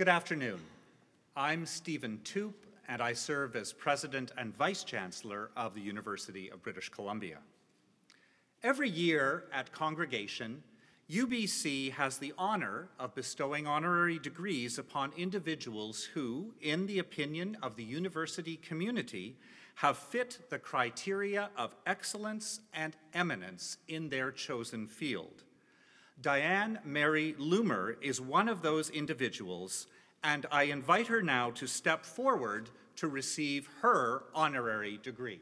Good afternoon. I'm Stephen Toop, and I serve as President and Vice Chancellor of the University of British Columbia. Every year at Congregation, UBC has the honor of bestowing honorary degrees upon individuals who, in the opinion of the university community, have fit the criteria of excellence and eminence in their chosen field. Diane Mary Loomer is one of those individuals, and I invite her now to step forward to receive her honorary degree.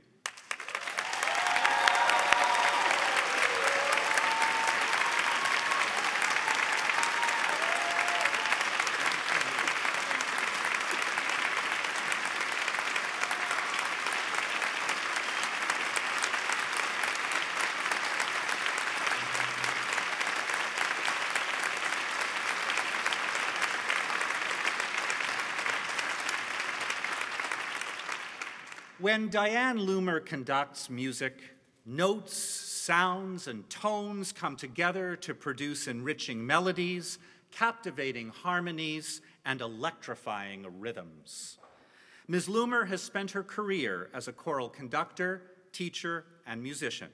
When Diane Loomer conducts music, notes, sounds, and tones come together to produce enriching melodies, captivating harmonies, and electrifying rhythms. Ms. Loomer has spent her career as a choral conductor, teacher, and musician.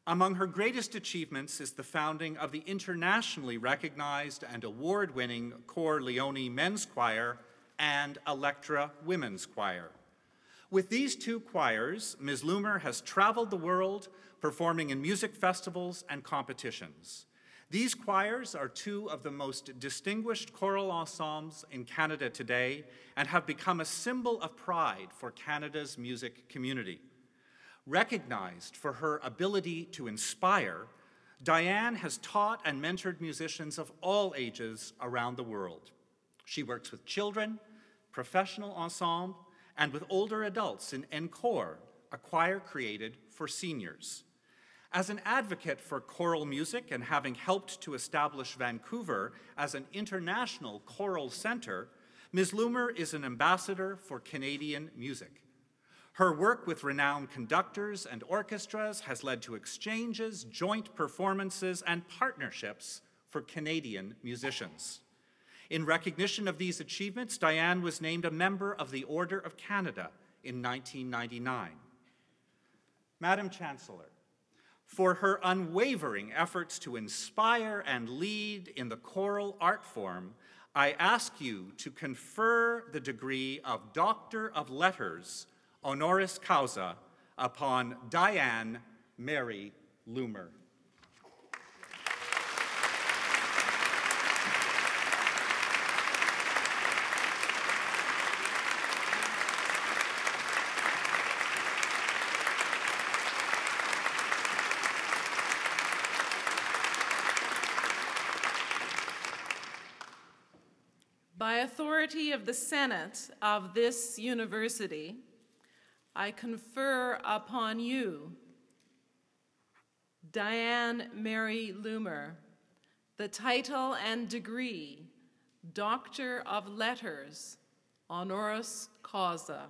Among her greatest achievements is the founding of the internationally recognized and award-winning Cor Leone Men's Choir and Electra Women's Choir. With these two choirs, Ms. Loomer has traveled the world performing in music festivals and competitions. These choirs are two of the most distinguished choral ensembles in Canada today and have become a symbol of pride for Canada's music community. Recognized for her ability to inspire, Diane has taught and mentored musicians of all ages around the world. She works with children, professional ensemble, and with older adults in Encore, a choir created for seniors. As an advocate for choral music and having helped to establish Vancouver as an international choral center, Ms. Loomer is an ambassador for Canadian music. Her work with renowned conductors and orchestras has led to exchanges, joint performances, and partnerships for Canadian musicians. In recognition of these achievements, Diane was named a member of the Order of Canada in 1999. Madam Chancellor, for her unwavering efforts to inspire and lead in the choral art form, I ask you to confer the degree of Doctor of Letters, honoris causa, upon Diane Mary Loomer. By authority of the Senate of this university, I confer upon you, Diane Mary Loomer, the title and degree Doctor of Letters, honoris causa.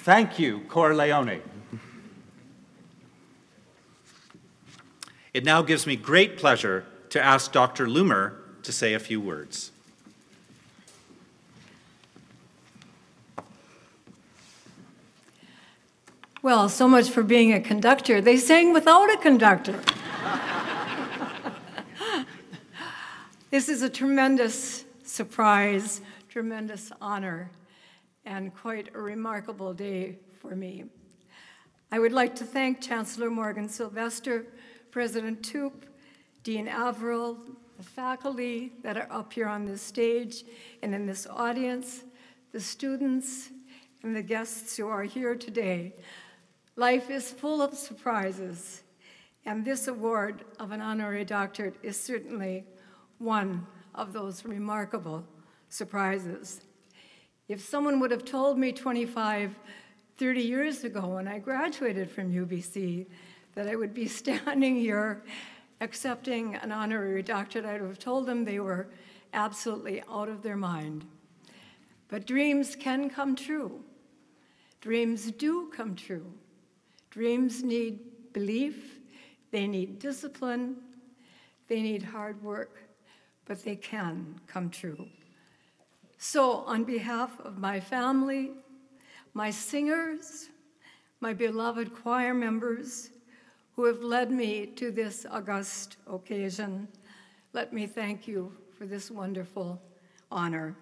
Thank you, Corleone. It now gives me great pleasure to ask Dr. Loomer to say a few words. Well, so much for being a conductor. They sang without a conductor. This is a tremendous surprise, tremendous honor, and quite a remarkable day for me. I would like to thank Chancellor Morgan Sylvester, President Toop, Dean Averill, the faculty that are up here on this stage and in this audience, the students, and the guests who are here today. Life is full of surprises, and this award of an honorary doctorate is certainly one of those remarkable surprises. If someone would have told me 25, 30 years ago when I graduated from UBC that I would be standing here accepting an honorary doctorate, I would have told them they were absolutely out of their mind. But dreams can come true. Dreams do come true. Dreams need belief, they need discipline, they need hard work, but they can come true. So on behalf of my family, my singers, my beloved choir members who have led me to this august occasion, let me thank you for this wonderful honor.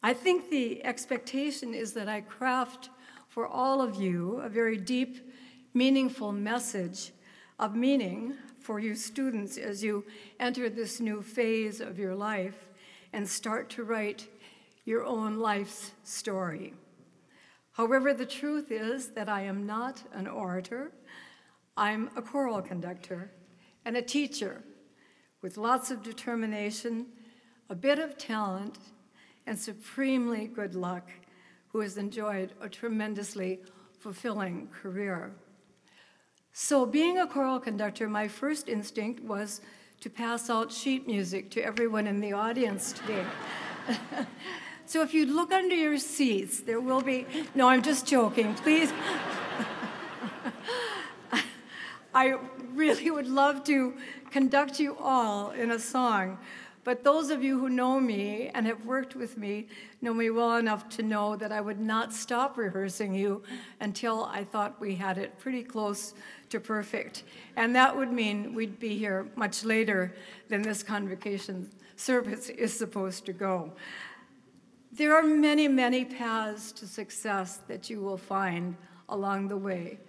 I think the expectation is that I craft for all of you a very deep, meaningful message of meaning for you students as you enter this new phase of your life and start to write your own life's story. However, the truth is that I am not an orator. I'm a choral conductor and a teacher with lots of determination, a bit of talent, and supremely good luck, who has enjoyed a tremendously fulfilling career. So being a choral conductor, my first instinct was to pass out sheet music to everyone in the audience today. So if you look under your seats, there will be, no, I'm just joking, please. I really would love to conduct you all in a song, but those of you who know me and have worked with me know me well enough to know that I would not stop rehearsing you until I thought we had it pretty close to perfect. And that would mean we'd be here much later than this convocation service is supposed to go. There are many, many paths to success that you will find along the way.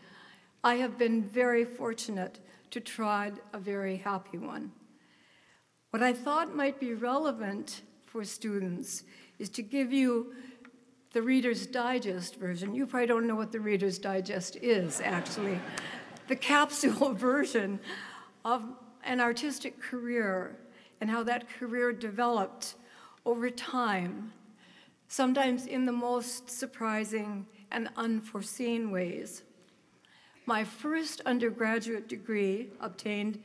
I have been very fortunate to trod a very happy one. What I thought might be relevant for students is to give you the Reader's Digest version. You probably don't know what the Reader's Digest is, actually. The capsule version of an artistic career and how that career developed over time, sometimes in the most surprising and unforeseen ways. My first undergraduate degree, obtained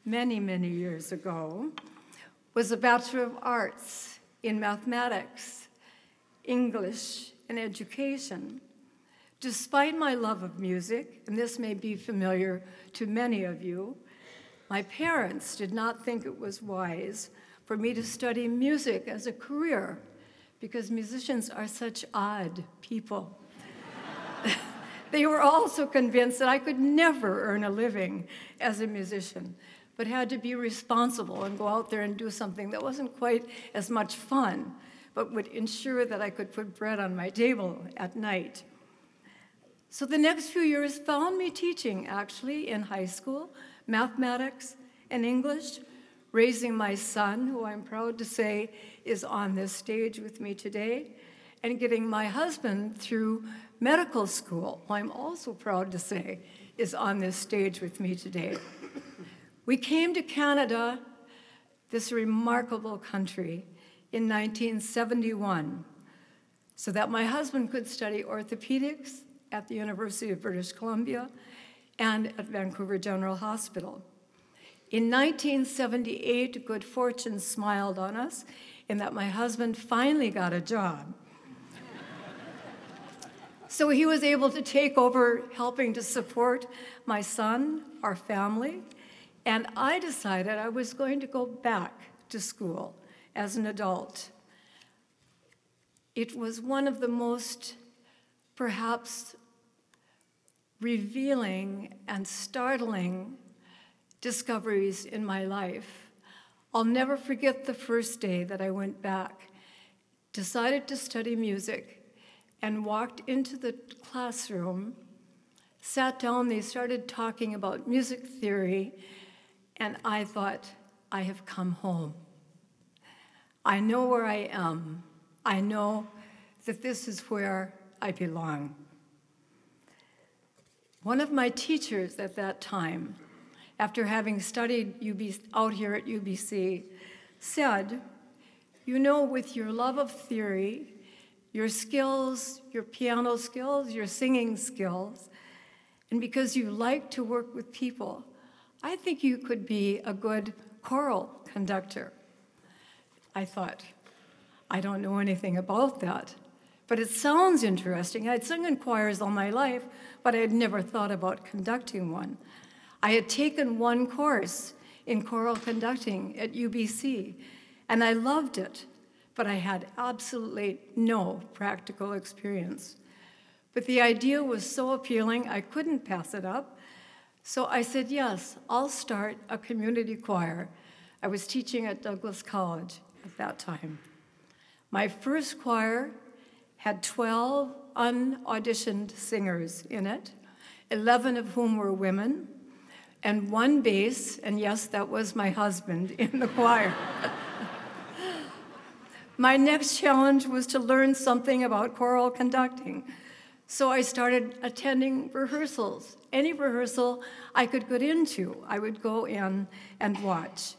many, many years ago, was a Bachelor of Arts in Mathematics, English, and Education. Despite my love of music, and this may be familiar to many of you, my parents did not think it was wise for me to study music as a career because musicians are such odd people. They were also convinced that I could never earn a living as a musician, but had to be responsible and go out there and do something that wasn't quite as much fun, but would ensure that I could put bread on my table at night. So the next few years found me teaching, actually, in high school, mathematics and English, raising my son, who I'm proud to say is on this stage with me today, and getting my husband through medical school, who I'm also proud to say is on this stage with me today. We came to Canada, this remarkable country, in 1971, so that my husband could study orthopedics at the University of British Columbia and at Vancouver General Hospital. In 1978, good fortune smiled on us in that my husband finally got a job. So he was able to take over helping to support my son, our family, and I decided I was going to go back to school as an adult. It was one of the most, perhaps, revealing and startling discoveries in my life. I'll never forget the first day that I went back, decided to study music, and walked into the classroom, sat down, they started talking about music theory, and I thought, I have come home. I know where I am. I know that this is where I belong. One of my teachers at that time, after having studied out here at UBC, said, you know, with your love of theory, your skills, your piano skills, your singing skills, and because you like to work with people, I think you could be a good choral conductor. I thought, I don't know anything about that, but it sounds interesting. I'd sung in choirs all my life, but I had never thought about conducting one. I had taken one course in choral conducting at UBC, and I loved it, but I had absolutely no practical experience. But the idea was so appealing, I couldn't pass it up. So I said, yes, I'll start a community choir. I was teaching at Douglas College at that time. My first choir had 12 unauditioned singers in it, 11 of whom were women, and one bass, and yes, that was my husband in the choir. My next challenge was to learn something about choral conducting. So I started attending rehearsals. Any rehearsal I could get into, I would go in and watch.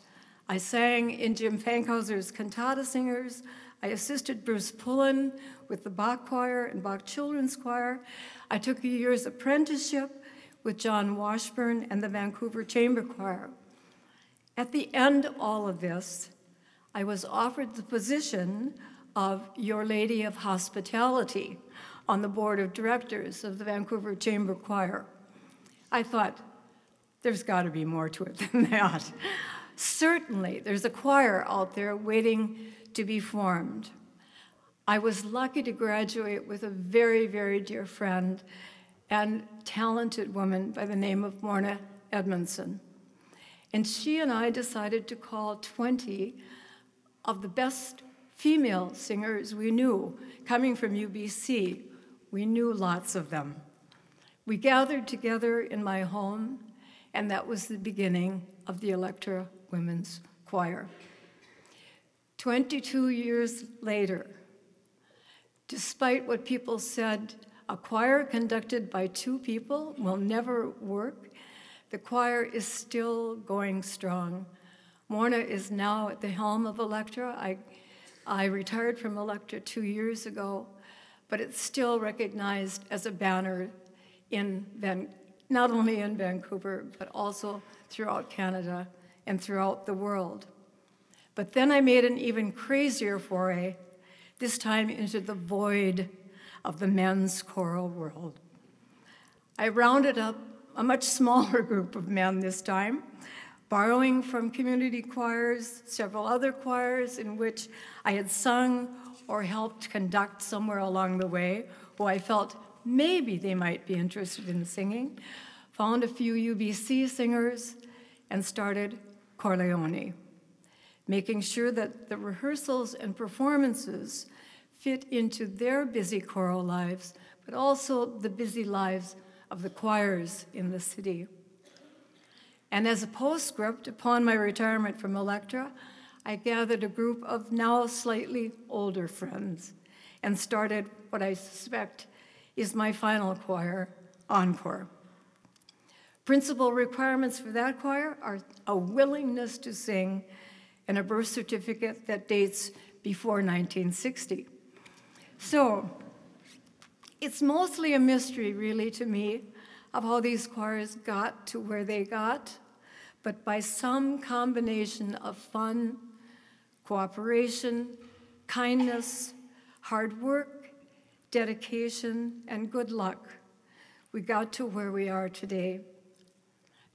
I sang in Jim Fankhauser's Cantata Singers. I assisted Bruce Pullen with the Bach Choir and Bach Children's Choir. I took a year's apprenticeship with John Washburn and the Vancouver Chamber Choir. At the end of all of this, I was offered the position of Your Lady of Hospitality on the board of directors of the Vancouver Chamber Choir. I thought, there's got to be more to it than that. Certainly, there's a choir out there waiting to be formed. I was lucky to graduate with a very, very dear friend and talented woman by the name of Morna Edmondson. And she and I decided to call 20 of the best female singers we knew coming from UBC. We knew lots of them. We gathered together in my home, and that was the beginning of the Electra Women's Choir. 22 years later, despite what people said, a choir conducted by two people will never work, the choir is still going strong. Morna is now at the helm of Electra. I retired from Electra 2 years ago, but it's still recognized as a banner not only in Vancouver, but also throughout Canada and throughout the world. But then I made an even crazier foray, this time into the void of the men's choral world. I rounded up a much smaller group of men this time, borrowing from community choirs, several other choirs in which I had sung or helped conduct somewhere along the way, who I felt maybe they might be interested in singing, found a few UBC singers, and started Corleone, making sure that the rehearsals and performances fit into their busy choral lives, but also the busy lives of the choirs in the city. And as a postscript, upon my retirement from Electra, I gathered a group of now slightly older friends and started what I suspect is my final choir, Encore. Principal requirements for that choir are a willingness to sing and a birth certificate that dates before 1960. So it's mostly a mystery, really, to me, of how these choirs got to where they got, but by some combination of fun, cooperation, kindness, hard work, dedication, and good luck, we got to where we are today.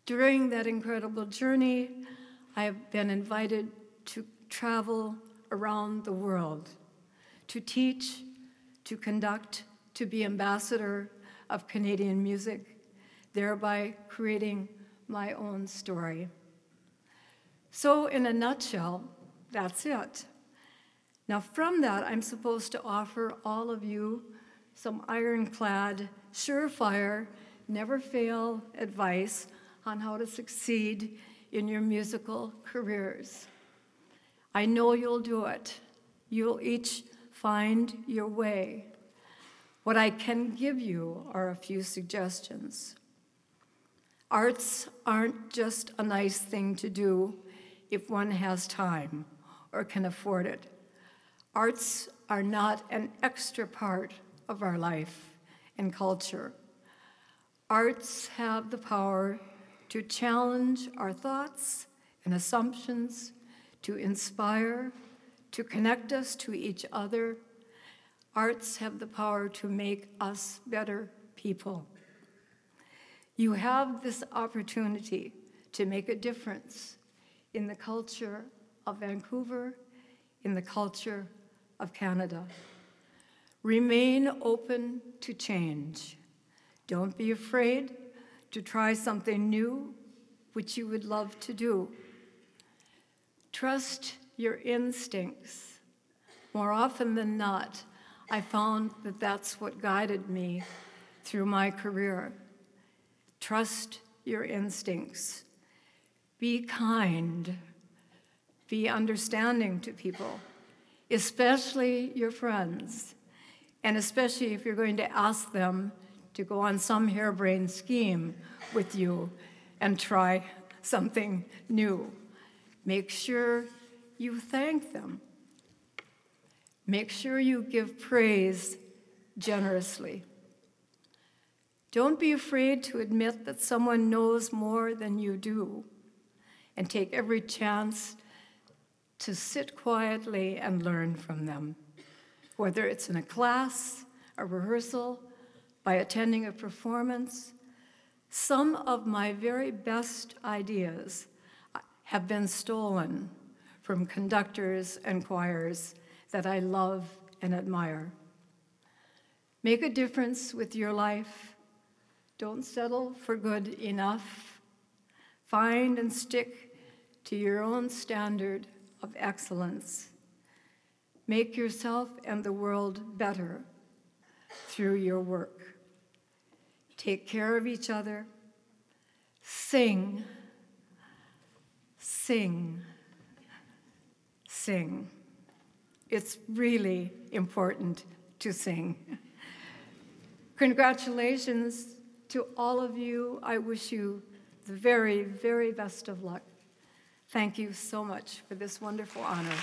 During that incredible journey, I have been invited to travel around the world, to teach, to conduct, to be ambassador of Canadian music, thereby creating my own story. So in a nutshell, that's it. Now from that, I'm supposed to offer all of you some ironclad, surefire, never fail advice on how to succeed in your musical careers. I know you'll do it. You'll each find your way. What I can give you are a few suggestions. Arts aren't just a nice thing to do if one has time or can afford it. Arts are not an extra part of our life and culture. Arts have the power to challenge our thoughts and assumptions, to inspire, to connect us to each other. Arts have the power to make us better people. You have this opportunity to make a difference in the culture of Vancouver, in the culture of Canada. Remain open to change. Don't be afraid to try something new, which you would love to do. Trust your instincts. More often than not, I found that that's what guided me through my career. Trust your instincts. Be kind. Be understanding to people, especially your friends, and especially if you're going to ask them to go on some harebrained scheme with you and try something new. Make sure you thank them. Make sure you give praise generously. Don't be afraid to admit that someone knows more than you do, and take every chance to sit quietly and learn from them, whether it's in a class, a rehearsal, by attending a performance. Some of my very best ideas have been stolen from conductors and choirs that I love and admire. Make a difference with your life. Don't settle for good enough. Find and stick to your own standard of excellence. Make yourself and the world better through your work. Take care of each other. Sing, sing, sing. It's really important to sing. Congratulations to all of you. I wish you the very, very best of luck. Thank you so much for this wonderful honor.